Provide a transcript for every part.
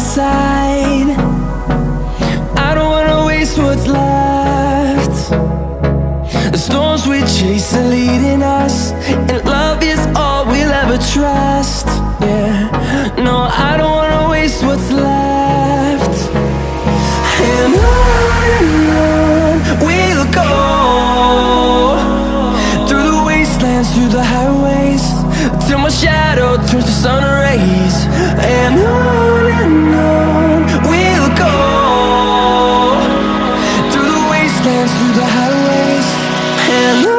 side. I don't wanna waste what's left. The storms we chase are leading us, and love is all we'll ever trust. Yeah, no, I don't wanna waste what's left. And on we'll go, through the wastelands, through the highways, till my shadow turns to sun rays. And on we'll go, through the wastelands, through the highways, and on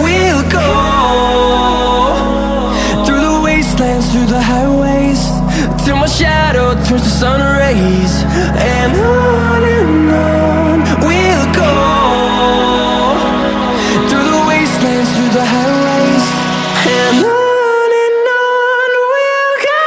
we'll go. Through the highways, till my shadow turns to sun rays. And on we'll go, through the wastelands, through the highways, and on we'll go.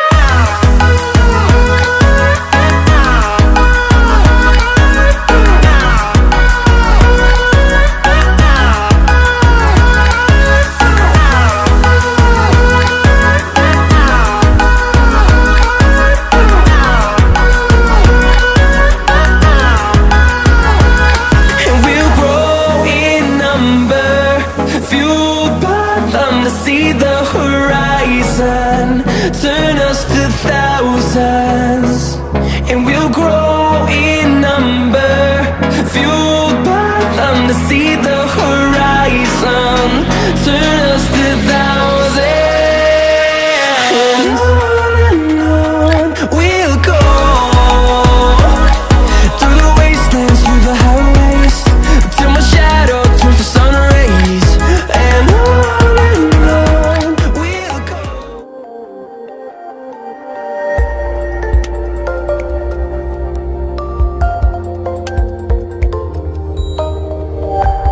See the horizon turn us to thousands, and we'll grow in number, fueled by them. To see the horizon turn